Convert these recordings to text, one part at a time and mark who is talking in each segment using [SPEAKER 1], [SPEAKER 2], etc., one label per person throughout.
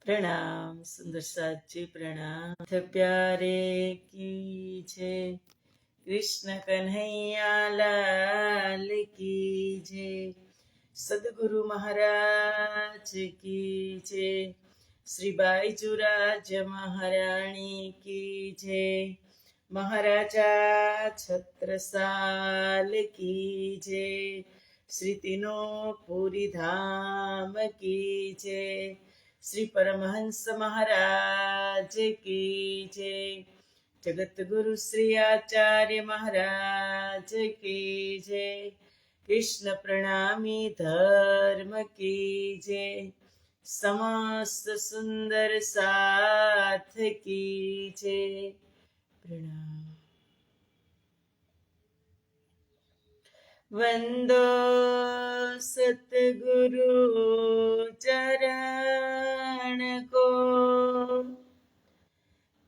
[SPEAKER 1] प्रणाम सुंदर साथ जी प्रणाम। प्यारे की जय, कृष्ण कन्हैया लाल की जय, सदगुरु महाराज की जय, श्री बाईजुराज महाराणी की जय, महाराजा छत्रसाल की जय, श्री तीनों पूरी धाम की जय, श्री परमहंस महाराज की जय, जगत गुरु श्री आचार्य महाराज की जय, कृष्ण प्रणामी धर्म की जय, समस्त सुंदर साथ की जय। प्रणाम। वंदो सतगुरु चरण को,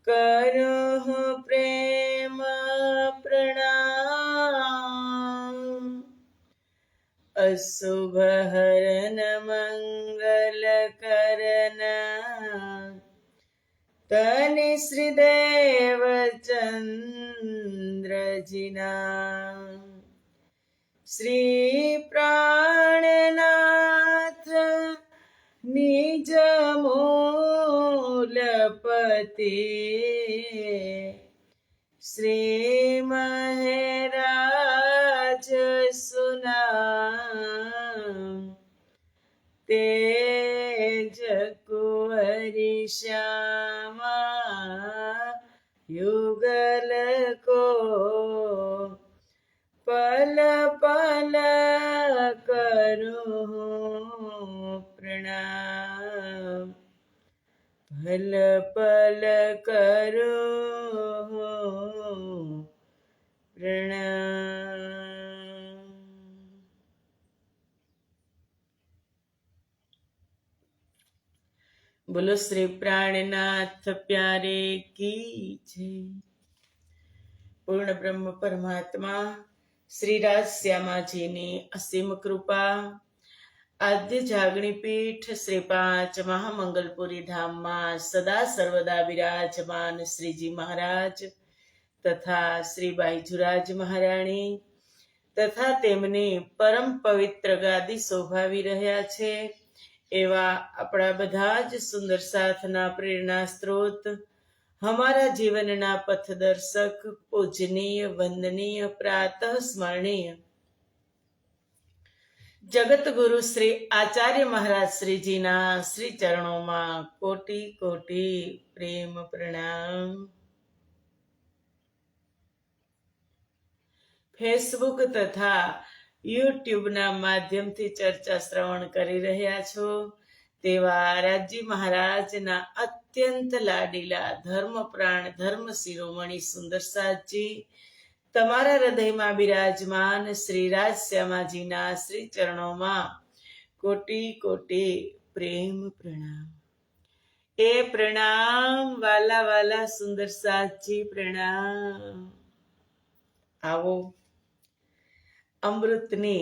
[SPEAKER 1] करो प्रेम प्रणाम, अशुभ हरन मंगल करन, तनि श्रीदेव चंद्र जिना, श्री प्राणनाथ निज मूलपति, श्री महराज सुना, तेज कुंवरी श्यामा युगल को, पल पल करो प्रणाम, पल पल करो प्रणाम। बोलो श्री प्राणनाथ प्यारे की जय। पूर्ण ब्रह्म परमात्मा श्री राजश्यामाजीની અસીમ કૃપા, આદ્ય જાગણી પીઠ શ્રી 5 મહામંગલપુરી ધામમાં સદા સર્વદા વિરાજમાન શ્રીજી મહારાજ તથા શ્રી બાઈજુરાજ મહારાણી તથા તેમની પરમ પવિત્ર ગાદી શોભાવી રહ્યા છે એવા આપણા બધા જ સુંદર સાથના પ્રેરણા સ્ત્રોત, हमारा जीवनना पथदर्शक, पूजनीय वंदनीय प्रातः स्मरणीय जगत गुरु श्री आचार्य महाराज श्री जी ना श्री चरणों में कोटि कोटि प्रेम प्रणाम। फेसबुक तथा यूट्यूब ना माध्यम थी चर्चा श्रवण करी रह्या छो तेवा राज्य महाराज ना अत्यंत लाडीला धर्मप्राण धर्म शिरोमणि सुंदर साथजी तमारा हृदय में विराजमान श्री राजश्यामाजी ना श्री चरणों में कोटि कोटि प्रेम प्रणाम। ए प्रणाम वाला वाला सुंदर साथजी प्रणाम। आवो अमृतनी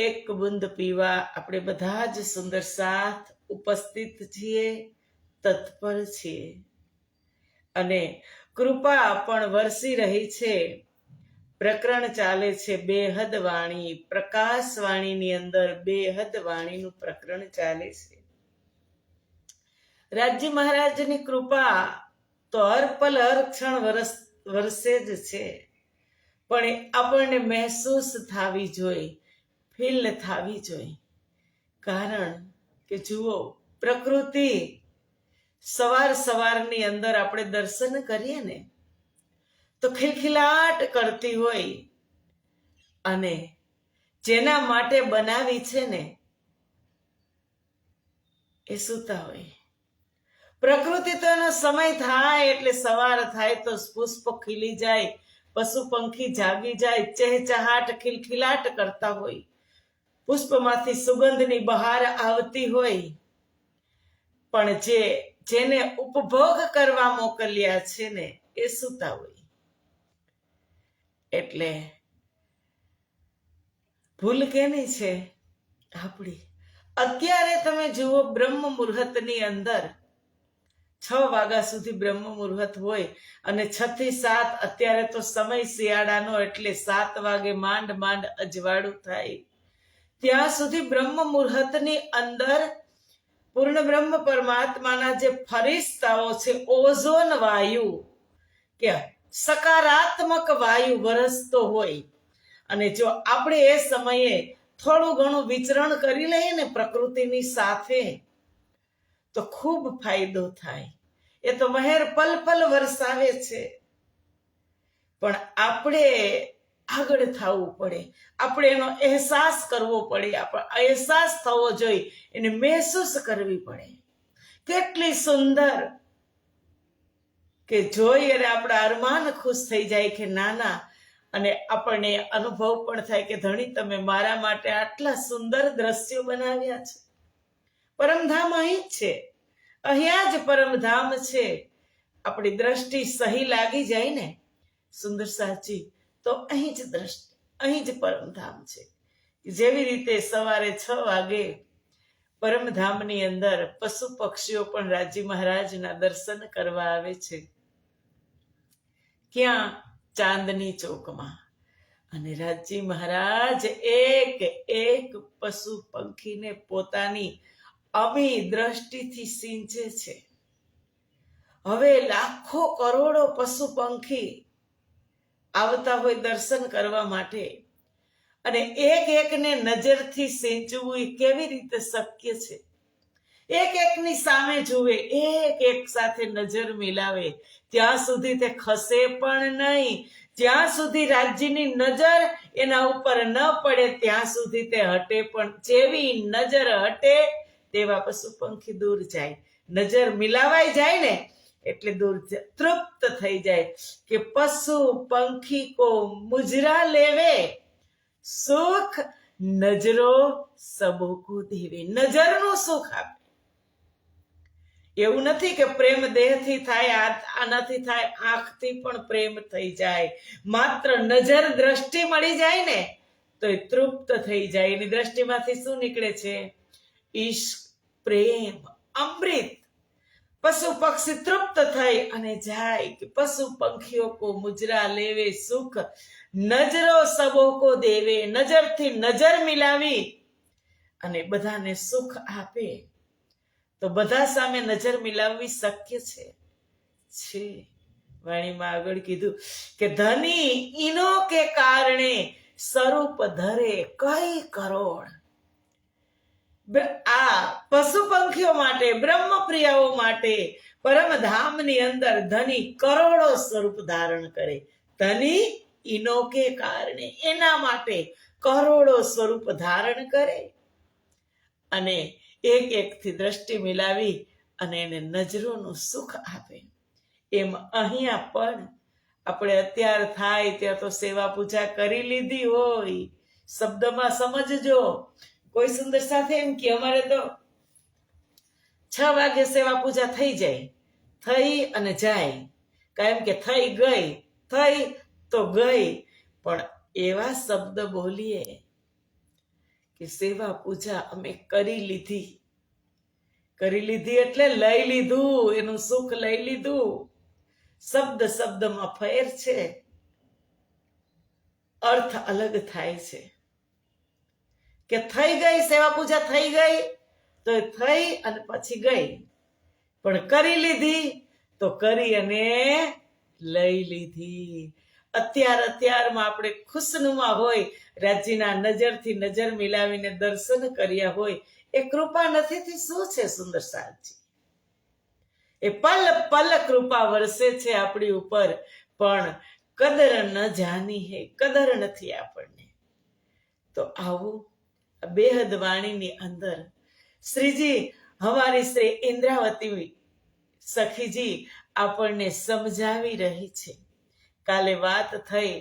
[SPEAKER 1] एक बूंद पीवा આપણે બધા જ સુંદર સાથ ઉપસ્થિત છીએ, તત્પર છીએ અને કૃપા પણ વરસી રહી છે। પ્રકરણ ચાલે છે બેહદ વાણી, પ્રકાશ વાણીની અંદર બેહદ વાણીનું પ્રકરણ ચાલે છે। રાજ્ય મહારાજની કૃપા તો હર પલ હર ક્ષણ વરસે જ છે, પણ આપણને મહેસૂસ થવી જોઈએ, ફીલ થવી જોઈએ। કારણ કે જુઓ, પ્રકૃતિ સવાર સવારની અંદર આપણે દર્શન કરીએ ને તો ખિલખિલાટ કરતી હોય અને જેના માટે બનાવી છે ને એ સૂતા હોય। પ્રકૃતિ તો એનો સમય થાય એટલે સવાર થાય તો પુષ્પ ખીલી જાય, પશુ પંખી જાગી જાય, ચહેચહાટ ખિલખિલાટ કરતા હોય, પુષ્પમાંથી સુગંધની બહાર આવતી હોય, પણ જેને ઉપભોગ કરવા મોકલ્યા છે ને એ સૂતા હોય। એટલે ભૂલ કેની છે આપણી? અત્યારે તમે જુઓ બ્રહ્મ મુહૂર્તની અંદર 6 વાગ્યા સુધી બ્રહ્મ મુહૂર્ત હોય અને 6 થી 7 અત્યારે તો સમય શિયાળાનો એટલે 7 વાગે માંડ માંડ અજવાળું થાય ત્યાં સુધી બ્રહ્મ મુહૂર્તની અંદર પૂર્ણ બ્રહ્મ પરમાત્માના જે ફરિશ્તાઓ છે ઓઝોન વાયુ કે સકારાત્મક વાયુ વરસતો હોય અને જો આપણે એ સમયે થોડું ઘણું વિચરણ કરી લઈએ ને પ્રકૃતિની સાથે તો ખૂબ ફાયદો થાય. એ તો મહેર પલ પલ વરસાવે છે, પણ આપણે આગળ થવું પડે, આપણે એનો અહેસાસ કરવો પડે, આપણો અહેસાસ થવો જોઈએ, એને મહેસૂસ કરવી પડે. કેટલી સુંદર કે જોઈ અને આપણા અરમાન ખુશ થઈ જાય કે નાના, અને આપણને અનુભવ પણ થાય કે ધણી તમે મારા માટે આટલા સુંદર દ્રશ્યો બનાવ્યા છે. પરમધામ અહીં જ છે, અહીંયા જ પરમધામ છે. આપણી દ્રષ્ટિ સહી લાગી જાય ને સુંદર સાચી તો અહીં જ પરમધામ છે. જેવી રીતે સવારે 6 વાગે પરમધામની અંદર પશુ પક્ષીઓ પણ રાજી મહારાજના દર્શન કરવા આવે છે. ક્યાં? ચાંદની ચોકમાં. અને રાજી મહારાજ એક એક પશુ પંખીને પોતાની અમી દ્રષ્ટિથી સિંચે છે. હવે લાખો કરોડો પશુ પંખી આવતા હોય દર્શન કરવા માટે, અને એક એકને નજરથી સિંચવું એ કેવી રીતે શક્ય છે? એક એકની સામે જુએ, એક એક સાથે નજર મિલાવે, ત્યાં સુધી તે ખસે પણ નહીં. જ્યાં સુધી રાજ્યની નજર એના ઉપર ન પડે ત્યાં સુધી તે હટે પણ. જેવી નજર હટે તેવા પશુ પંખી દૂર જાય. નજર મિલાવાઈ જાય ને એટલે દૂર તૃપ્ત થઈ જાય કે પશુ પંખી કો મુજરા લેવે સુખ નજરો સબોકો દેવે. નજરનું સુખ આપે. એવું નથી કે પ્રેમ દેહથી થાય, આનાથી થાય, આંખથી પણ પ્રેમ થઈ જાય. માત્ર નજર દ્રષ્ટિ મળી જાય ને તો એ તૃપ્ત થઈ જાય. એની દ્રષ્ટિમાંથી શું નીકળે છે? ઈશ્ક, પ્રેમ, અમૃત. પશુ પક્ષી તૃપ્ત થઈ અને જાય કે પશુ પંખીઓ કો મુજરા લેવે સુખ નજરો સબોકો દેવે. નજરથી નજર મિલાવી અને બધાને સુખ આપે. તો બધા સામે નજર મિલાવવી શક્ય છે. વાણીમાં આગળ કીધું કે ધની ઈનો કે કારણે સ્વરૂપ ધરે કઈ કરોડ. આ પશુ પંખીઓ માટે, બ્રહ્મપ્રિયાઓ માટે પરમધામની અંદર ધની કરોડો સ્વરૂપ ધારણ કરે. ધની ઈનો કે કારણે, એના માટે કરોડો સ્વરૂપ ધારણ કરે અને એક એકથી દ્રષ્ટિ મિલાવી અને એને નજરોનું સુખ આપે. એમ અહીંયા પણ આપણે અત્યાર થાય ત્યાં તો સેવા પૂજા કરી લીધી હોય. શબ્દમાં સમજજો. કોઈ સુંદર સાથે એમ કે અમારે તો 6 વાગે સેવા પૂજા થઈ જાય, થઈ અને જાય. કાયમ કે થઈ ગઈ, થઈ તો ગઈ. પણ એવા શબ્દ બોલીએ કે સેવા પૂજા અમે કરી લીધી. કરી લીધી એટલે લઈ લીધું, એનું સુખ લઈ લીધું. શબ્દ શબ્દમાં ફેર છે, અર્થ અલગ થાય છે. કે થઈ ગઈ સેવા પૂજા, થઈ ગઈ તો થઈ અને પછી ગઈ. પણ કરી લીધી તો કરી અને લઈ લીધી. અત્યારમાં આપણે ખુશનુમા હોય, રાજ્યના નજરથી નજર મિલાવીને દર્શન કર્યા હોય. એ કૃપા નથીથી શું છે સુંદર સાહેબજી? એ પલ પલ કૃપા વરસે છે આપણી ઉપર, પણ કદર ન જાની હે, કદર નથી આપણને. તો આવું બેહદ વાણીની અંદર શ્રીજી હમારી શ્રી ઇન્દ્રાવતી સખીજી આપણને સમજાવી રહી છે. કાલે વાત થઈ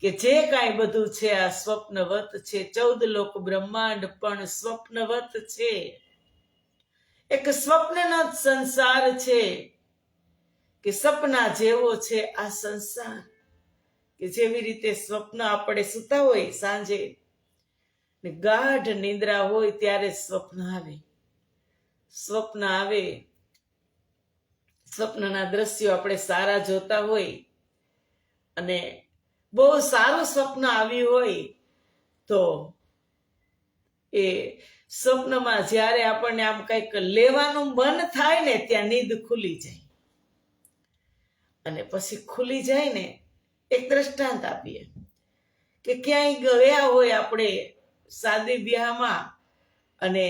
[SPEAKER 1] કે જે કાંઈ બધું છે આ સ્વપ્નવત છે. 14 લોક બ્રહ્માંડ પણ સ્વપ્નવત છે. એક સ્વપ્નનો જ સંસાર છે કે સપના જેવો છે આ સંસાર. કે જેવી રીતે સ્વપ્ન આપણે સૂતા હોય સાંજે ને ગાઢ નિંદ્રા હોય ત્યારે સ્વપ્ન આવે. સ્વપ્ન આવે સ્વપ્નના દ્રશ્યો આપણે સારા જોતા હોય અને બહુ સારું સ્વપ્ન આવ્યું હોય તો એ સ્વપ્નમાં જ્યારે આપણને આમ કંઈક લેવાનું મન થાય ને ત્યાં નીંદ ખુલી જાય. અને પછી ખુલી જાય ને એક દ્રષ્ટાંત આપીએ કે ક્યાંય ગયા હોય આપણે શાદી બ્યાહમાં અને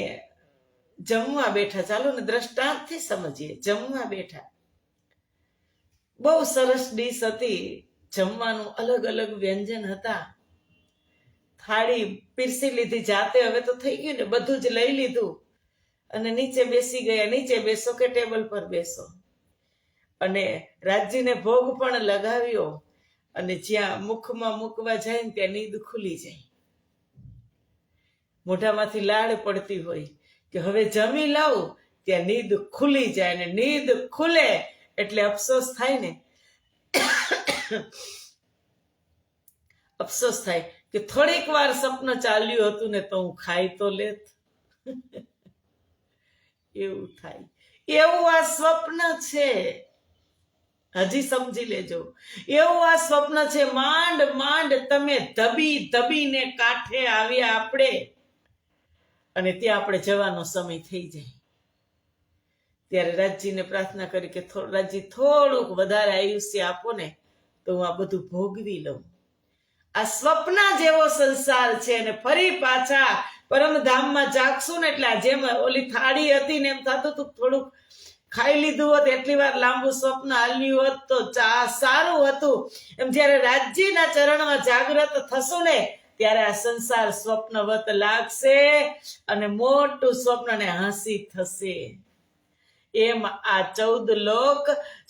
[SPEAKER 1] જમવા બેઠા, ચાલો ને દ્રષ્ટાંતથી સમજીએ. જમવા બેઠા, બહુ સરસ ડીશ હતી, જમવાનું અલગ અલગ વ્યંજન હતા, થાળી પીરસી લીધી જાતે, હવે તો થઈ ગયું ને, બધું જ લઈ લીધું અને નીચે બેસી ગયા. નીચે બેસો કે ટેબલ પર બેસો, અને રાજજીને ભોગ પણ લગાવ્યો અને જ્યાં મુખમાં મૂકવા જાય ને ત્યાં નીંદ ખુલી જાય. મોઢામાંથી લાળ પડતી હોય કે હવે જમી લાવું, ત્યાં નીંદ ખુલી જાય. ને નીંદ ખુલે એટલે અફસોસ થાય ને, અફસોસ થાય કે થોડીક વાર સપન ચાલ્યું હતું ને તો હું ખાઈ તો લેત. એવું થાય. એવું આ સ્વપ્ન છે. હજી સમજી લેજો, એવું આ સ્વપ્ન છે. માંડ માંડ તમે ધબી ધબીને કાંઠે આવ્યા આપણે, અને ત્યાં આપણે જવાનો સમય થઈ જાય. ત્યારે રાજજીને પ્રાર્થના કરી કે રાજજી થોડુંક વધારે આયુષ્ય આપો ને તો હું આ બધું ભોગવી લઉં. આ સ્વપ્ન જેવો સંસાર છે અને ફરી પાછા પરમધામમાં જાગશું ને એટલે જેમ ઓલી થાળી હતી ને એમ થતું હતું થોડુંક ખાઈ લીધું હોત, એટલી વાર લાંબુ સ્વપ્ન હાલ્યું હોત તો સારું હતું. એમ જયારે રાજજીના ચરણમાં જાગૃત થશું ને ત્યારે આ સંસાર સ્વપ્નવત લાગશે અને મોટું સ્વપ્ન ને હાંસી થશે. એમ આ 14 લોક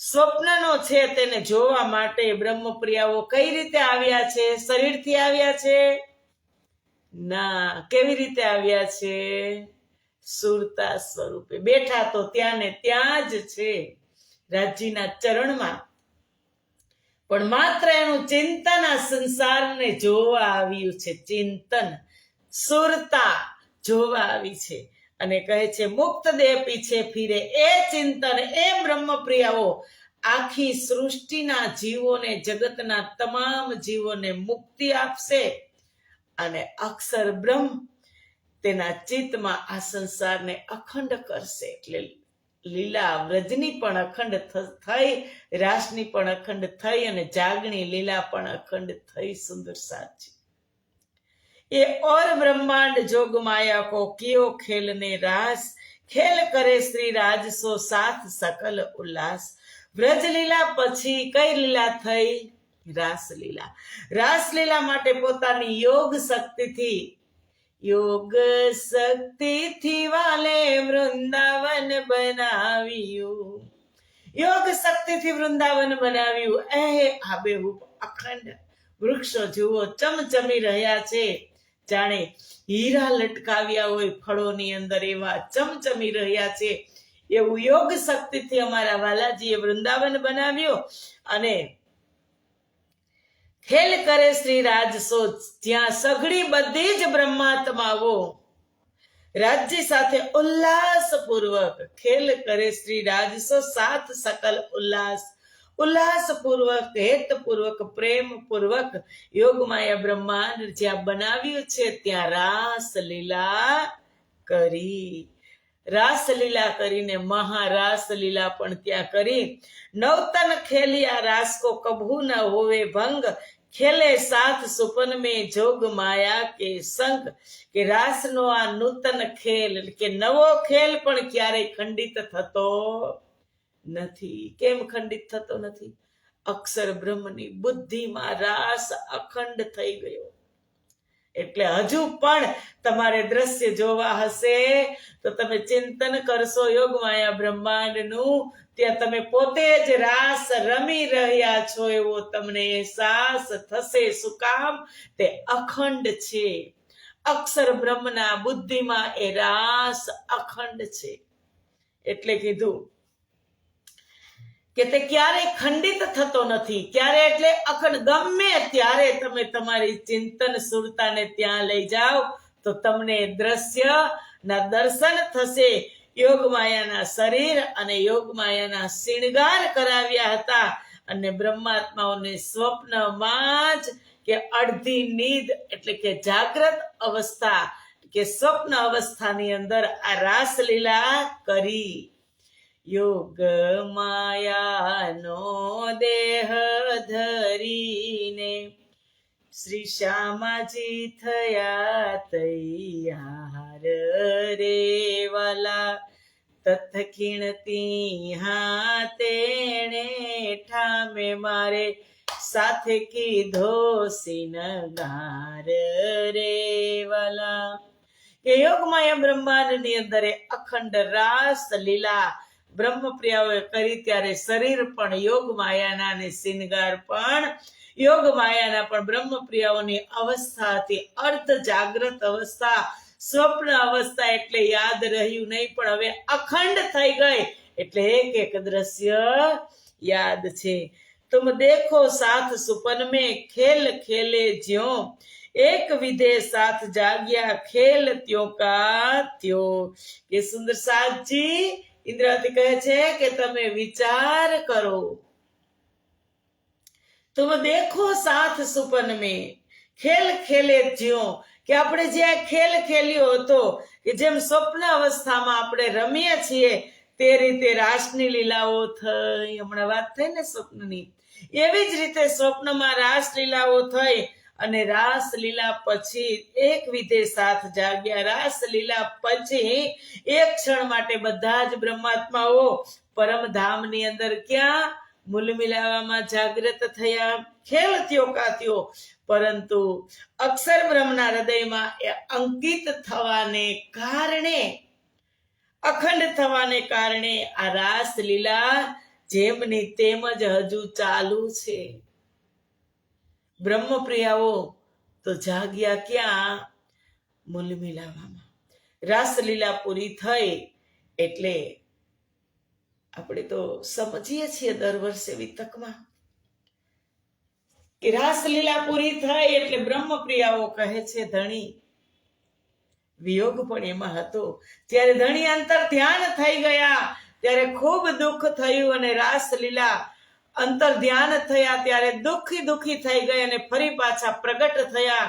[SPEAKER 1] સ્વપ્નનો છે. તેને જોવા માટે બ્રહ્મપ્રિયાઓ કઈ રીતે આવ્યા છે? શરીરથી આવ્યા છે? ના. કેવી રીતે આવ્યા છે? સુરતા સ્વરૂપે. બેઠા તો ત્યાં ને ત્યાં જ છે, રાજજીના ચરણમાં, પણ માત્ર એનું ચિંતન આ સંસારને જોવા આવ્યું છે. ચિંતન, સુરતા જોવા આવી છે. અને કહે છે મુક્ત દેહ પીછે ફિરે. એ ચિંતન, એ બ્રહ્મપ્રિયાઓ આખી સૃષ્ટિના જીવોને, જગતના તમામ જીવોને મુક્તિ આપશે અને અક્ષર બ્રહ્મ તેના ચિત્તમાં આ સંસારને અખંડ કરશે. એટલે લીલા વ્રજની પણ અખંડ થઈ, રાસની પણ અખંડ થઈ અને જાગણી લીલા પણ અખંડ થઈ. સુંદર સાચી. ये और ब्रह्मांड जोग माया को कियो खेल ने रास, खेल करे श्री राज सो साथ सकल उल्लास. વ્રજ લીલા પછી કઈ લીલા થઈ? રાસલીલા. રાસલીલા માટે પોતાની યોગ શક્તિથી વાલે વૃંદાવન બનાવ્યું. યોગ શક્તિથી વૃંદાવન બનાવ્યું. એ આબેહૂબ અખંડ વૃક્ષો જુઓ ચમચમી રહ્યા છે, જાણે હીરા લટકાવ્યા હોય ફળોની અંદર, એવા ચમચમી રહ્યા છે. એવું યોગ શક્તિથી અમારા વાલાજીએ વૃંદાવન બનાવ્યો. અને ખેલ કરે શ્રી રાજસો, જ્યાં સઘળી બધી જ બ્રહ્માત્માઓ રાજ્ય સાથે ઉલ્લાસપૂર્વક ખેલ કરે શ્રી રાજસો સાથ સકલ ઉલ્લાસપૂર્વક, હેતપૂર્વક, પ્રેમપૂર્વક યોગમાયા બ્રહ્માંડ જ્યાં બનાવ્યું છે ત્યાં રાસલીલા કરી. રાસલીલા કરીને મહારાસલીલા પણ ત્યાં કરી. નવતન ખેલિયા રાસ કો કભુ ન હોવે ભંગ, ખેલે સાથ સુપન મેં જોગ માયા કે સંગ. કે રાસનો આ નૂતન ખેલ કે નવો ખેલ પણ ક્યારેય ખંડિત થતો નથી. કેમ ખંડિત થતો નથી? અક્ષર બ્રહ્મની બુદ્ધિમાં રાસ અખંડ થઈ ગયો. એટલે હજુ પણ તમારે દ્રશ્ય જોવા હશે તો તમે ચિંતન કરશો યોગમાયા બ્રહ્માંડનું, ત્યાં તમે પોતે જ રાસ રમી રહ્યા છો એવો તમને અહેસાસ થશે. શું કામ? તે અખંડ છે. અક્ષર બ્રહ્મના બુદ્ધિમાં એ રાસ અખંડ છે. એટલે કીધું કે તે ક્યારેય ખંડિત થતો નથી. ક્યારે એટલે અખંડ. ગમે ત્યારે તમે તમારી ચિંતન સુરતાને ત્યાં લઈ જાઓ તો તમને દ્રશ્ય ના દર્શન થશે યોગમાયાના શરીર અને યોગમાયાના શિણગાર કરાવ્યા હતા અને બ્રહ્માત્માઓને સ્વપ્નમાં જ કે અડધી નીંદ એટલે કે જાગ્રત અવસ્થા કે સ્વપ્ન અવસ્થાની અંદર આ રાસલીલા કરી. યોગ માયાનો દેહ ધરીને શ્રી શ્યામાજી થયા તૈયાર રે વાલા. તથ ખીણતી હા તેણે ઠામે મારે સાથે કીધો સિનગાર રે વાલા. કે યોગમાયા બ્રહ્માંડની અંદર અખંડ રાસ લીલા બ્રહ્મપ્રિયાઓએ કરી ત્યારે શરીર પણ યોગ માયાના અને શિનગાર પણ યોગ માયાના પણ બ્રહ્મપ્રિયાઓની અવસ્થા હતી અર્ધ જાગ્રત અવસ્થા. સ્વપ્ન અવસ્થા એટલે યાદ રહ્યું નહીં પણ હવે અખંડ થઈ ગઈ એટલે એક એક દ્રશ્ય યાદ છે. तुम देखो साथ सुपन में खेल खेले ज्यों एक विधे साथ जाग्या खेल त्यों का त्यों. ये सुंदर साथजी इंद्रावती કહે છે કે તમે વિચાર કરો. तुम देखो साथ सुपन में खेल खेले ज्यों કે આપણે જે ખેલ ખેલ્યો હતો કે જેમ સ્વપ્ન અવસ્થામાં આપણે રમીએ છીએ તે રીતે રાસની લીલાઓ થઈ. હમણાં વાત થઈ ને સ્વપ્નની, એવી જ રીતે સ્વપ્નમાં રાસલીલાઓ થઈ અને રાસલીલા પછી એક વિધે સાથ જાગ્યા. રાસલીલા પછી એક ક્ષણ માટે બધા જ બ્રહ્માત્માઓ પરમધામની અંદર ક્યાં મૂલ મિલાવામાં જાગૃત થયા. ખેલ ત્યો કાત્યો, પરંતુ અક્ષર બ્રહ્મના હૃદયમાં એ અંકિત થવાને કારણે અખંડ થવાને કારણે આ રાસલીલા જેમની તેમ જ હજુ ચાલુ છે. બ્રહ્મપ્રિયાઓ તો જાગ્યા ક્યાં? મૂલ મિલાવામાં. રાસલીલા પૂરી થઈ એટલે આપણે તો સમજીએ છીએ દર વર્ષે વિતકમાં કે રાસલીલા પૂરી થઈ એટલે બ્રહ્મપ્રિયાઓ કહે છે ધણી વિયોગ પણ એમાં હતો. ત્યારે ધણી અંતર ધ્યાન થઈ ગયા ત્યારે ખૂબ દુઃખ થયું અને રાસલીલા અંતર ધ્યાન થયા ત્યારે દુઃખી થઈ ગઈ અને ફરી પાછા પ્રગટ થયા.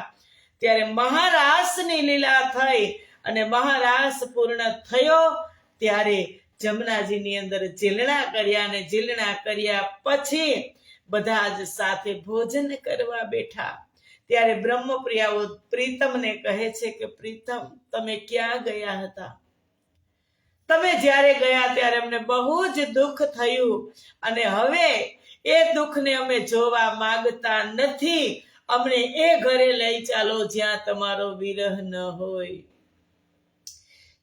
[SPEAKER 1] ત્યારે મહારાસની લીલા થઈ અને મહારાસ પૂર્ણ થયો ત્યારે જમનાજીની અંદર જીલણા કર્યા અને જીલણા કર્યા પછી બધા જ સાથે ભોજન કરવા બેઠા. ત્યારે બ્રહ્મપ્રિયાઓ પ્રીતમને કહે છે કે પ્રીતમ તમે ક્યાં ગયા હતા? તમે જ્યારે ગયા ત્યારે અમને બહુ જ દુઃખ થયું અને હવે એ દુઃખને અમે જોવા માંગતા નથી. અમને એ ઘરે લઈ ચાલો જ્યાં તમારો વિરહ ન હોય.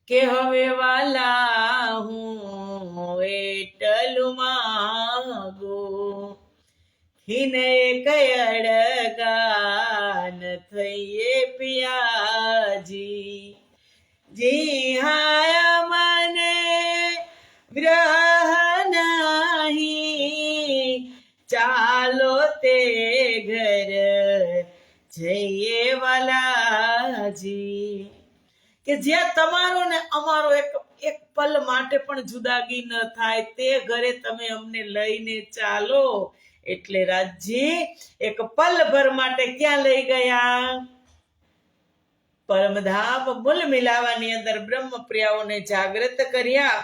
[SPEAKER 1] કે હવે વાલા હું એટલું માંગુ ખીને કયડગાન થઈએ પિયાજી. જી હા મને વિરહ નહીં ચાલો તે ઘર જઈએ વાલાજી. કે જ્યાં તમારો ને અમારો એક પલ માટે પણ જુદાગી ન થાય તે ઘરે તમે અમને લઈને ચાલો. એટલે રાજજી એક પલ ભર માટે ક્યાં લઈ ગયા? પરમધામ મૂલ મિલાવાની અંદર બ્રહ્મપ્રિયાઓને જાગૃત કર્યા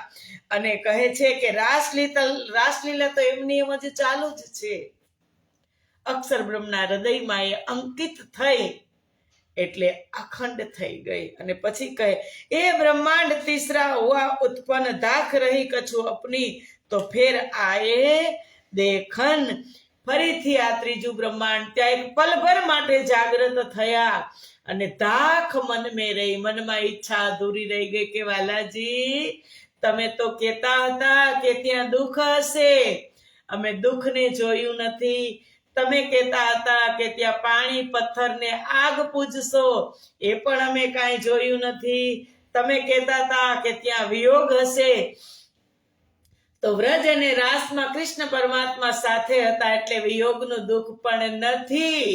[SPEAKER 1] અને કહે છે કે રાસલીલા તો એમની એમ જ ચાલુ જ છે. અક્ષર બ્રહ્મના હૃદયમાં એ અંકિત થઈ એટલે અખંડ થઈ ગઈ. અને પછી કહે એ બ્રહ્માંડ તીસરા હુઆ ઉત્પન્ન દાખ રહી કछु અપની તો ફેર આયે દેખન. ફરીથી આ ત્રીજું બ્રહ્માંડ ત્યાં એક પલભર માટે જાગૃત થયા અને દાખ મન મેં રહી. મનમાં ઈચ્છા અધૂરી રહી ગઈ કે વાલાજી તમે તો કહેતા હતા કે ત્યાં દુઃખ હશે, અમે દુઃખને જોયું નથી. તમે કહેતા હતા કે ત્યાં પાણી પથ્થરને આગ પૂજશો, એ પણ અમે કાંઈ જોયું નથી. તમે કહેતા હતા કે ત્યાં વિયોગ હશે, તો વ્રજ અને રાસમાં કૃષ્ણ પરમાત્મા સાથે હતા એટલે વિયોગનું દુઃખ પણ નથી.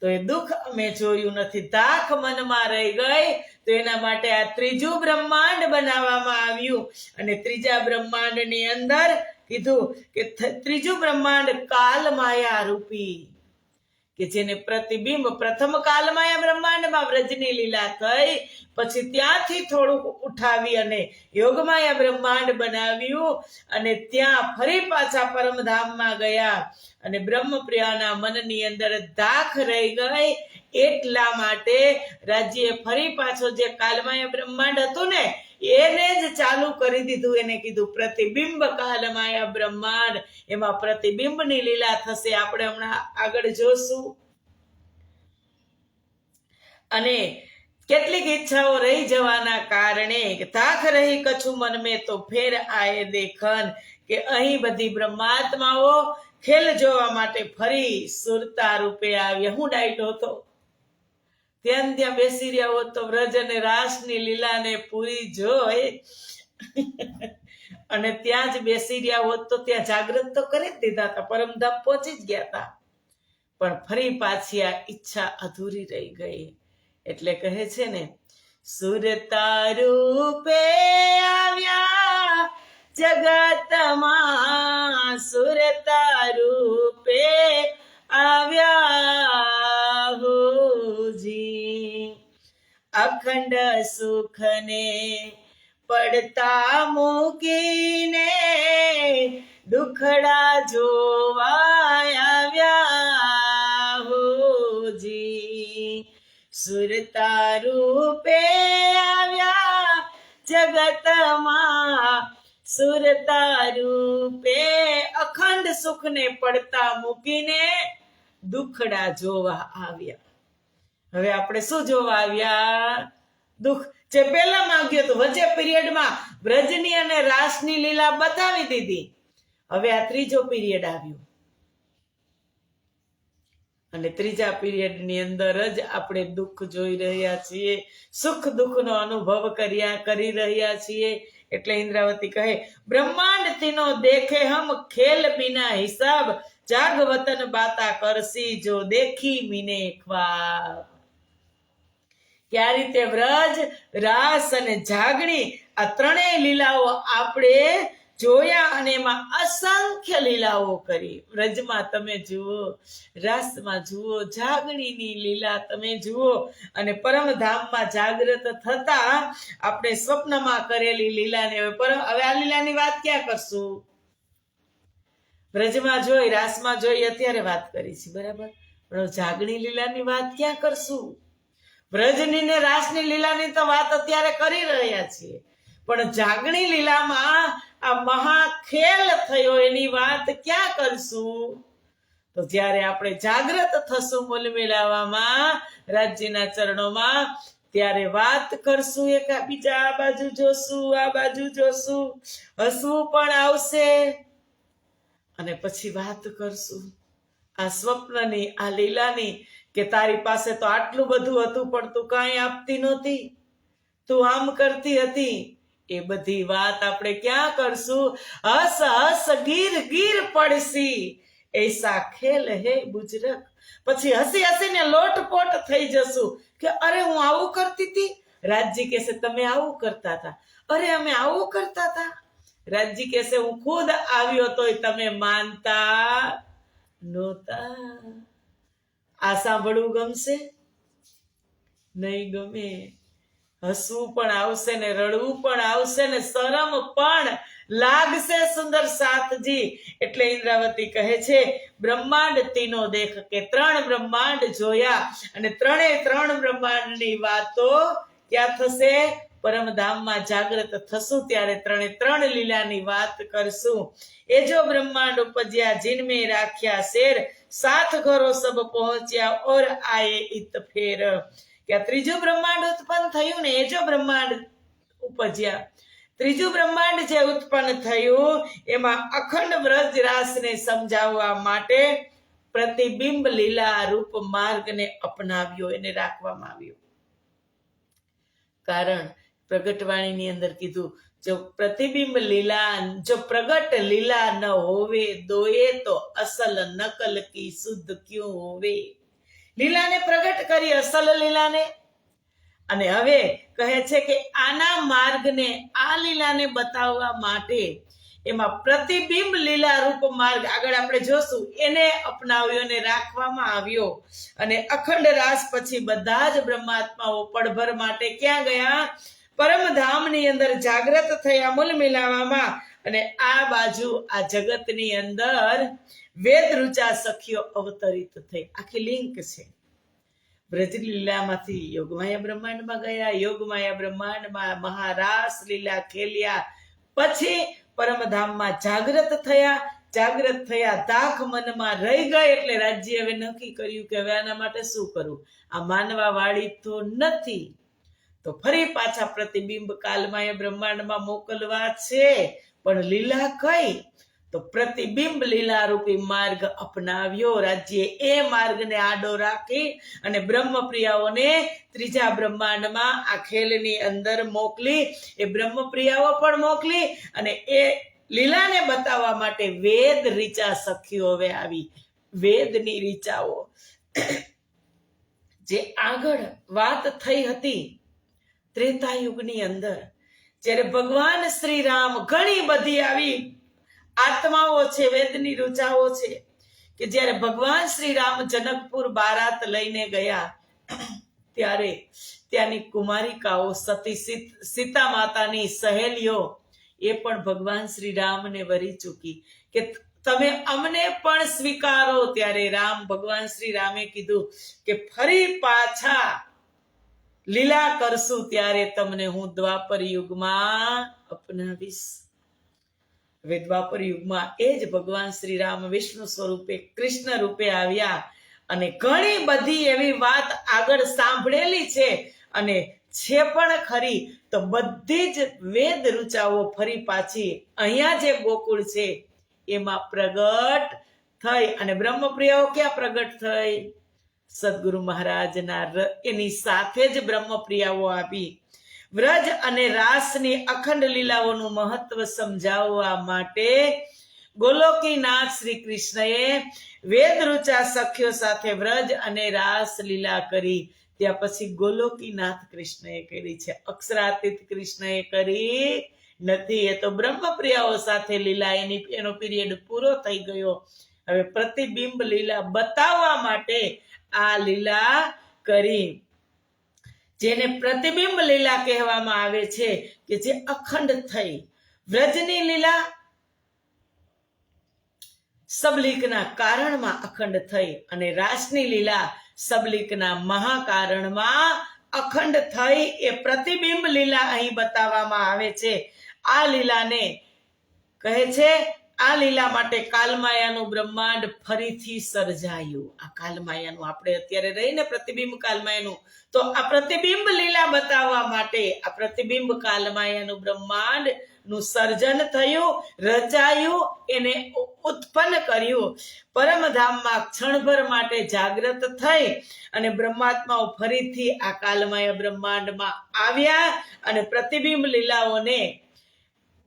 [SPEAKER 1] તો એ દુઃખ અમે જોયું નથી. દાખ મનમાં રહી ગઈ તો એના માટે આ ત્રીજું બ્રહ્માંડ બનાવવામાં આવ્યું. અને ત્રીજા બ્રહ્માંડની અંદર કીધું કે ત્રીજું બ્રહ્માંડ કાલમાયા રૂપી, કે જેને પ્રતિબિંબ પ્રથમ કાલમાયા બ્રહ્માંડમાં વ્રજની લીલા થઈ, પછી ત્યાંથી થોડુંક ઉઠાવી અને યોગમાયા બ્રહ્માંડ બનાવ્યું અને ત્યાં ફરી પાછા પરમધામમાં ગયા અને બ્રહ્મપ્રિયાના મનની અંદર દાખ રહી ગઈ. એટલા માટે રાજ્યએ ફરી પાછો જે કાલમાયા બ્રહ્માંડ હતું ને એને જ ચાલુ કરી દીધું. એને કીધું પ્રતિબિંબ કાલમાયા બ્રહ્માંડ, એમાં પ્રતિબિંબની લીલા થશે. આપણે હમણાં આગળ જોશું. અને કેટલીક ઈચ્છાઓ રહી જવાના કારણે તાખ રહી કछु મન મેં તો ફેર આયે દેખન, કે અહીં બધી બ્રહ્માત્માઓ ખેલ જોવા માટે ફરી સુરતા રૂપે આવ્યા. હું ડાયટો હતો ત્યાં બેસી રહ્યા હોત તો વ્રજ અને રાસની લીલાને પૂરી જોઈ અને ત્યાં જ બેસી રહ્યા હોત તો ત્યાં જાગૃત તો કરી જ દીધા હતા, પરમધામ પહોંચી જ ગયા હતા, પણ ફરી પાછી આ ઈચ્છા અધૂરી રહી ગઈ. એટલે કહે છે ને, સુરતા રૂપે આવ્યા જગતમાં, સુરતા રૂપે આવ્યા હોજી, અખંડ સુખને પડતા મૂકીને દુખડા જોવા આવ્યા હોજી, સુરતા રૂપે આવ્યા જગતમાં, સુરતા રૂપે અખંડ સુખને પડતા મૂકીને દુખડા જોવા આવ્યા. હવે આપણે શું જોવા આવ્યા? દુઃખ. જે પહેલા માંગ્યું હતું વચ્ચે પીરિયડમાં વ્રજની અને રાસની લીલા બતાવી દીધી. હવે આ ત્રીજો પીરિયડ આવ્યો અને ત્રીજા પીરિયડની અંદર જ આપણે દુઃખ જોઈ રહ્યા છીએ, સુખ દુઃખનો અનુભવ કરી રહ્યા છીએ. એટલે ઇન્દ્રાવતી કહે, બ્રહ્માંડ તીનો દેખે હમ ખેલ બિના હિસાબ, જાગ વતન બાતા કરસી જો દેખી મીને ખ્વાબ. કે આ રીતે વ્રજ, રાસ અને જાગણી આ ત્રણેય લીલાઓ આપણે જોયા અને એમાં અસંખ્ય લીલાઓ કરી. વ્રજમાં તમે જુઓ, રાસમાં જુઓ, જાગણીની લીલા તમે જુઓ અને પરમધામમાં જાગૃત થતા આપણે સ્વપ્નમાં કરેલી લીલાને હવે આ લીલાની વાત ક્યાં કરશું? વ્રજમાં જોઈ, રાસમાં જોઈ, અત્યારે વાત કરી છે બરાબર, પણ જાગણી લીલાની વાત ક્યાં કરશું? વ્રજની ને રાસની લીલાની તો વાત અત્યારે કરી રહ્યા છીએ, પણ જાગણી લીલામાં આ મહાખેલ થયો એની વાત ક્યાં કરશું? તો જ્યારે આપણે જાગૃત થશું મૂલ મેળાવામાં રાજ્યના ચરણોમાં, ત્યારે વાત કરશું. બીજા આ બાજુ જોશું, આ બાજુ જોશું, હસવું પણ આવશે અને પછી વાત કરશું આ સ્વપ્નની, આ લીલાની, કે તારી પાસે તો આટલું બધું હતું પણ તું કાંઈ આપતી નહોતી, તું આમ કરતી હતી. એ બધી વાત આપણે ક્યાં કરશું? હસ હસ ગીર ગીર પડસી એસા ખેલ હે બુજરક. પછી હસી હસીને લોટપોટ થઈ જશું કે અરે હું આવું કરતી હતી. રાજજી કહેશે તમે આવું કરતા હતા, અરે અમે આવું કરતા હતા. રાજજી કહેશે હું ખુદ આવ્યો તોય તમે માનતા નહોતા. આ સાંભળવું ગમશે? નહીં ગમે. હસવું પણ આવશે ને રડવું પણ આવશે ને શરમ પણ લાગશે. સુંદર સાથજી. એટલે ઇન્દ્રાવતી કહે છે બ્રહ્માંડ તીનો દેખ, કે ત્રણ બ્રહ્માંડ જોયા અને ત્રણ બ્રહ્માંડની વાતો ક્યાં થશે? પરમધામમાં જાગૃત થશું ત્યારે ત્રણ લીલાની વાત કરશું. એ જો બ્રહ્માંડ ઉપજ્યા જીનમે રાખ્યા શેર, સાથ ઘરો સબ પહોંચ્યા ઓર આયે ઇત ફેર. કે આ ત્રીજું બ્રહ્માંડ ઉત્પન્ન થયું ને, એ જો બ્રહ્માંડ ઉપજ્યા, ત્રીજું બ્રહ્માંડ જે ઉત્પન્ન થયું એમાં અખંડ વ્રજ રાસને સમજાવવા માટે પ્રતિબિંબ લીલા રૂપ માર્ગને અપનાવ્યો, એને રાખવામાં આવ્યો. કારણ પ્રગટવાણીની અંદર કીધું, જો પ્રતિબિંબ લીલા, જો પ્રગટ લીલા ન હોવે દોએ તો અસલ નકલ કી શુદ્ધ ક્યું હોવે. લીલાને પ્રગટ કરી, અસલ લીલાને, અને હવે કહે છે કે આના માર્ગને, આ લીલાને બતાવવા માટે એમાં પ્રતિબિંબ લીલા રૂપ માર્ગ આગળ આપણે જોશું, એને અપનાવ્યો ને રાખવામાં આવ્યો. અને અખંડ રાસ પછી બધા જ બ્રહ્માત્માઓ પળભર માટે ક્યાં ગયા? પરમધામની અંદર જાગ્રત થયા મૂલ મિલાવામાં. અને આ બાજુ આ જગતની અંદર વેદ ઋચા સખીઓ અવતરિત થઈ. આખી લિંક છે. બ્રજ લીલામાંથી યોગમાયા બ્રહ્માંડમાં ગયા, યોગમાયા બ્રહ્માંડમાં મહારાસ લીલા ખેલ્યા, પછી પરમધામમાં જાગ્રત થયા, જાગ્રત થયા દાખ મનમાં રહી ગઈ. એટલે રાજ્ય હવે નક્કી કર્યું કે હવે આના માટે શું કરવું, આ માનવા વાળી તો નથી, તો ફરી પાછા પ્રતિબિંબ કાલમાય બ્રહ્માંડમાં મોકલવા છે. પણ લીલા કઈ? તો પ્રતિબિંબ લીલા રૂપી માર્ગ અપનાવ્યો. રાજ્ય એ માર્ગને આડો રાખી અને બ્રહ્મપ્રિયાઓને ત્રીજા બ્રહ્માંડમાં આ ખેલની અંદર મોકલી. એ બ્રહ્મપ્રિયાઓ પણ મોકલી અને એ લીલાને બતાવવા માટે વેદ રીચા સખીઓ હવે આવી. વેદની રીચાઓ જે આગળ વાત થઈ હતી ત્રેતાયુગની અંદર, જ્યારે ભગવાન શ્રી રામ, ઘણી બધી આવી આત્માઓ છે, વેદની રૂચાઓ છે, કે જ્યારે ભગવાન શ્રી રામ જનકપુર બારાત લઈને ગયા ત્યારે ત્યાંની કુમારિકાઓ, સતી સીતા માતાની સહેલીઓ, એ પણ ભગવાન શ્રી રામને વરી ચૂકી કે તમે અમને પણ સ્વીકારો. ત્યારે રામ, ભગવાન શ્રી રામે કીધું કે ફરી પાછા લીલા કરશું ત્યારે તમને હું દ્વાપર યુગમાં અપનાવીશ. હવે દ્વાપર યુગમાં એ જ ભગવાન શ્રી રામ વિષ્ણુ સ્વરૂપે, કૃષ્ણ રૂપે આવ્યા અને ઘણી બધી એવી વાત આગળ સાંભળેલી છે અને છે પણ ખરી. તો બધી જ વેદ ઋચાઓ ફરી પાછી અહીંયા જે ગોકુળ છે એમાં પ્રગટ થઈ. અને બ્રહ્મપ્રિયાઓ ક્યાં પ્રગટ થઈ? સદગુરુ મહારાજના એની સાથે જ બ્રહ્મપ્રિયાઓ આવી. વ્રજ અને રાસની અખંડ લીલાઓનું મહત્વ સમજાવવા માટે ગોલોકીનાથ શ્રી કૃષ્ણએ વેદ ઋચા સખ્યો સાથે વ્રજ અને રાસ લીલા કરી. ત્યાં પછી ગોલોકીનાથ કૃષ્ણએ કરી છે, અક્ષરાતીત કૃષ્ણએ કરી નથી. એ તો બ્રહ્મપ્રિયાઓ સાથે લીલા, એનો પીરિયડ પૂરો થઈ ગયો. હવે પ્રતિબિંબ લીલા બતાવવા માટે આ લીલા કરી, જેને પ્રતિબિંબ લીલા કહેવામાં આવે છે, કે જે અખંડ થઈ. વ્રજની લીલા સબલીકના કારણમાં અખંડ થઈ અને રાસની લીલા સબલીકના મહાકારણમાં અખંડ થઈ. એ પ્રતિબિંબ લીલા અહીં બતાવવામાં આવે છે. આ લીલાને કહે છે, આ લીલા માટે કાલમાયાનું બ્રહ્માંડ ફરીથી સર્જાયું. આ કાલમાયાનું આપણે અત્યારે રહીને પ્રતિબિંબ કાલમાયાનું, તો આ પ્રતિબિંબ લીલા બતાવવા માટે આ પ્રતિબિંબ કાલમાયાનું બ્રહ્માંડ નું સર્જન થયું, રચાયું, એને ઉત્પન્ન કર્યું. પરમધામમાં ક્ષણભર માટે જાગ્રત થઈ અને બ્રહ્માત્માઓ ફરીથી આ કાલમાયા બ્રહ્માંડમાં આવ્યા અને પ્રતિબિંબ લીલાઓને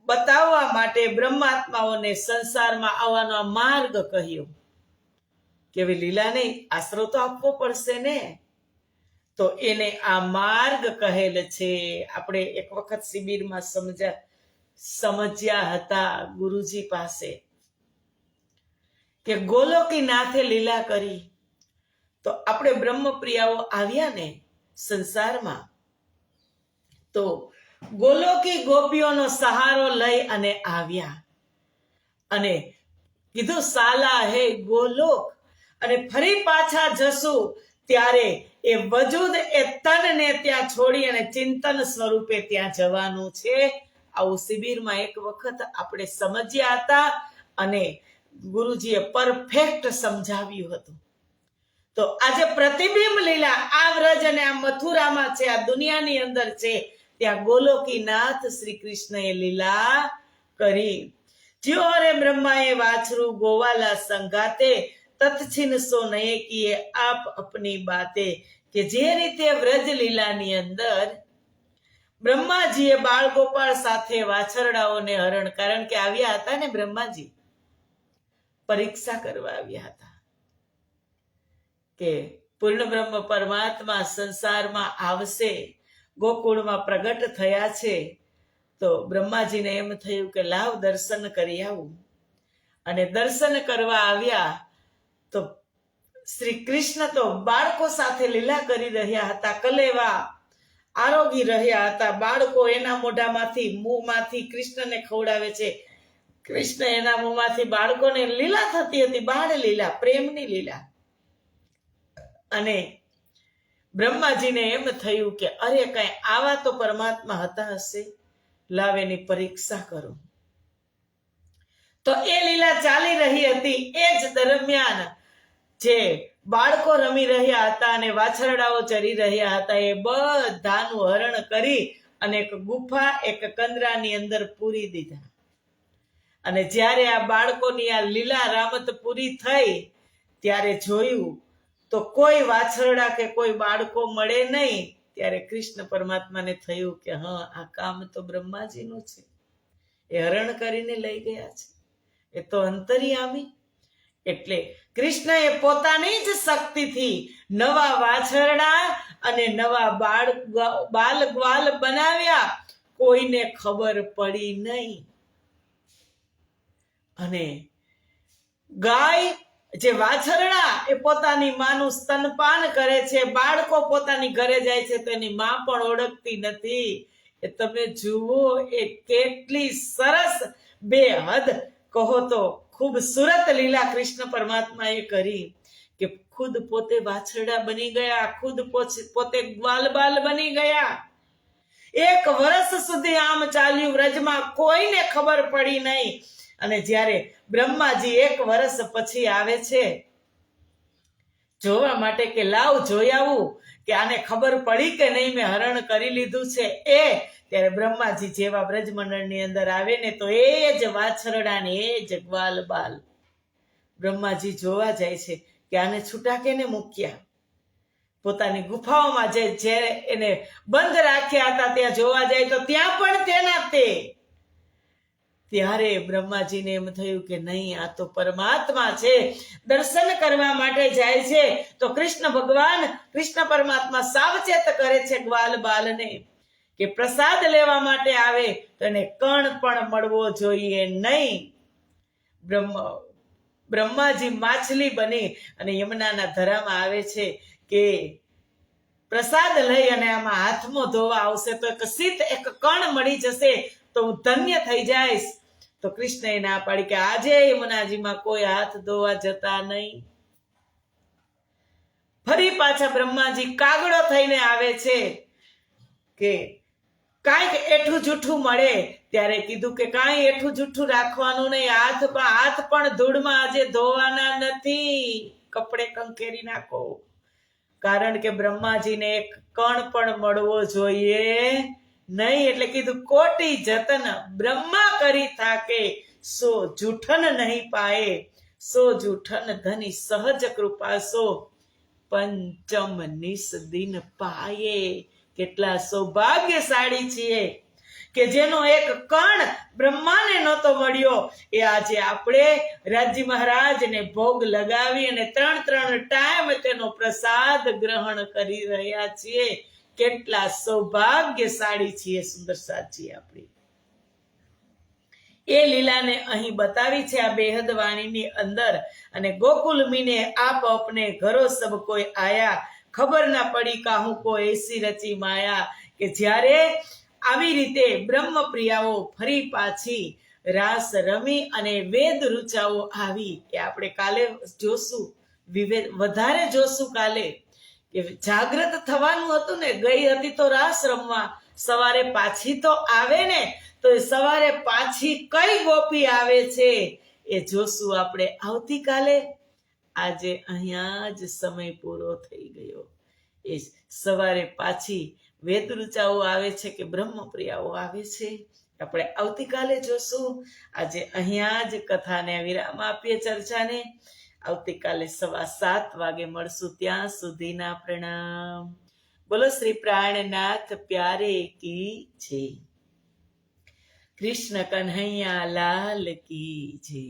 [SPEAKER 1] બતાવવા માટે બ્રહ્માત્માઓને સંસારમાં આવવાનો માર્ગ કહ્યો. કે હવે લીલા નહીં, આશરો તો આપવો પડશે ને, તો એને આ માર્ગ કહેલ છે. આપણે એક વખત શિબિરમાં સમજ્યા હતા ગુરુજી પાસે કે ગોલોકીનાથે લીલા કરી, તો આપણે બ્રહ્મપ્રિયાઓ આવ્યા ને સંસારમાં, તો ગોલોકી ગોપીઓનો સહારો લઈ અને આવ્યા અને કીધું સાલા હે ગોલોક. અને ફરી પાછા જશું ત્યારે એ વજૂદ, એ તનને ત્યાં છોડી અને ચિંતન સ્વરૂપે ત્યાં જવાનું છે. આવું શિબિરમાં એક વખત આપણે સમજ્યા હતા અને ગુરુજીએ પરફેક્ટ સમજાવ્યું હતું. તો આજે પ્રતિબિંબ લીલા આ વ્રજ અને આ મથુરામાં છે, આ દુનિયાની અંદર છે, ત્યાં ગોલોકીનાથ શ્રી કૃષ્ણએ લીલા કરી. જ્યો રે બ્રહ્માએ વાછરું ગોવાલા સંગાતે, તત્છિન સો નયે કીએ આપ અપની બાતે. કે જે રીતે વ્રજ લીલાની અંદર બ્રહ્માજીએ બાળ ગોપાળ સાથે વાછરડાઓને હરણ, કારણ કે આવ્યા હતા ને બ્રહ્માજી, પરીક્ષા કરવા આવ્યા હતા કે પૂર્ણ બ્રહ્મ પરમાત્મા સંસારમાં આવશે ગોકુળમાં પ્રગટ થયા છે, તો બ્રહ્માજીને એમ થયું કે લાવ દર્શન કરી આવું. અને દર્શન કરવા આવ્યા તો શ્રી કૃષ્ણ તો બાળકો સાથે લીલા કરી રહ્યા હતા, કલેવા આરોગી રહ્યા હતા. બાળકો એના મોઢામાંથી મોંમાંથી કૃષ્ણને ખવડાવે છે, કૃષ્ણ એના મોંમાંથી બાળકોને લીલા થતી હતી, બાળ લીલા, પ્રેમની લીલા. અને બ્રહ્માજીને એમ થયું કે અરે કઈ આવા તો પરમાત્મા હતા હશે, લાવ એની પરીક્ષા કરો. તો એ લીલા ચાલી રહી હતી. એ જ દરમિયાન જે બાળકો રમી રહ્યા હતા અને વાછરડાઓ ચરી રહ્યા હતા, એ બધાનું હરણ કરી અને એક ગુફા, એક કંદરાની અંદર પૂરી દીધા. અને જ્યારે આ બાળકોની આ લીલા રામત પૂરી થઈ ત્યારે જોયું તો કોઈ વાછરડા કે કોઈ બાળકો મળે નહીં. ત્યારે કૃષ્ણ પરમાત્માને થયું કે હા, આ કામ તો બ્રહ્માજીનું છે, એ હરણ કરીને લઈ ગયા છે, એ તો અંતર્યામી. એટલે કૃષ્ણએ પોતાની જ શક્તિથી નવા વાછરડા અને નવા બાલ ગ્વાલ બનાવ્યા, કોઈને ખબર પડી નહીં. અને ગાય જે વાછરડા એ પોતાની માનું સ્તનપાન કરે છે, બાળકો પોતાની ઘરે જાય છે તો એની માં પણ ઓળખતી નથી. એ તમે જુઓ, એ કેટલી સરસ, બેહદ કહો તો ખૂબસૂરત લીલા કૃષ્ણ પરમાત્માએ કરી કે ખુદ પોતે વાછરડા બની ગયા, ખુદ પોતે ગ્વાલ બાલ બની ગયા. 1 વર્ષ સુધી આમ ચાલ્યું વ્રજમાં, કોઈને ખબર પડી નહીં. અને જ્યારે બ્રહ્માજી 1 વર્ષ પછી આવે છે જોવા માટે કે લાવ જોઈ આવું કે આને ખબર પડી કે નહીં મેં હરણ કરી લીધું છે, ત્યારે બ્રહ્માજી જેવા બ્રજમંડળની અંદર આવે ને તો એ જ વાછરડા ને એ જ ગ્વાલ બાલ બ્રહ્માજી જોવા જાય છે કે આને છૂટા કેને મૂક્યા. પોતાની ગુફાઓમાં જે એને બંધ રાખ્યા હતા ત્યાં જોવા જાય તો ત્યાં પણ તેના તે. ત્યારે બ્રહ્માજીને એમ થયું કે નહીં, આ તો પરમાત્મા છે. દર્શન કરવા માટે જાય છે તો કૃષ્ણ ભગવાન, કૃષ્ણ પરમાત્મા સાવચેત કરે છે ગ્વાલ બાલને કે પ્રસાદ લેવા માટે આવે તો એને કણ પણ મળવો જોઈએ નહીં. બ્રહ્માજી માછલી બની અને યમુનાના ધરામાં આવે છે કે પ્રસાદ લઈ અને આમાં હાથમાં ધોવા આવશે તો એક સીત, એક કણ મળી જશે તો હું ધન્ય થઈ જઈશ. તો કૃષ્ણએ ના પાડી કે આજે યમુનાજીમાં કોઈ હાથ ધોવા જતા નહીં. ફરી પાછા બ્રહ્માજી કાગડો થઈને આવે છે કે કાંઈક એઠું જૂઠું મળે, ત્યારે કીધું કે કાંઈ એઠું જૂઠું રાખવાનું નહીં, હાથ પણ ધૂળમાં આજે ધોવાના નથી, કપડે કંકેરી નાખો. કારણ કે બ્રહ્માજીને એક કણ પણ મળવો જોઈએ નહીં. એટલે કીધું કોટી જતન બ્રહ્મા કરી થાકે, સો જૂઠન નહીં પાએ, સો જૂઠન ધની સહજ કૃપા, સો પંચમ નિસ દિન પાયે. કેટલા સૌભાગ્યશાળી છીએ કે જેનો એક કણ બ્રહ્માને નહોતો મળ્યો, એ આજે આપણે રાજી મહારાજને ભોગ લગાવી અને 3 ટાઈમ તેનો પ્રસાદ ગ્રહણ કરી રહ્યા છીએ. કેટલા સૌભાગ્યશાળી છીએ, સુંદર સાચી આપણી. એ લીલાને અહીં બતાવી છે આ બેહદ વાણીની અંદર. અને ગોકુલ મીને આપ અપને ઘરો સબ કોઈ આયા, ખબર ના પડી કાહું કો એસી રચી માયા. કે જ્યારે આવી રીતે બ્રહ્મપ્રિયાઓ ફરી પાછી રાસ રમી અને વેદ રુચાઓ આવી, એ આપણે કાલે જોશું, વધારે જોશું કાલે. કે જાગૃત થવાનું હતું ને, ગઈ હતી તો રાસ રમવા, સવારે પાછી તો આવે ને, તો એ સવારે પાછી કઈ ગોપી આવે છે એ જોશું આપણે આવતીકાલે. આજે અહીંયા જ સમય પૂરો થઈ ગયો. એ સવારે પાછી વેદરુચાઓ આવે છે કે બ્રહ્મપ્રિયાઓ આવે છે, આપણે આવતીકાલે જોશું. આજે અહીંયા જ કથાને વિરામ આપીએ, ચર્ચાને. આવતીકાલે 7:15 વાગે મળશું. ત્યાં સુધીના પ્રણામ. બોલો શ્રી પ્રાણનાથ પ્યારે કી જય. કૃષ્ણ કન્હૈયા લાલ કી જય.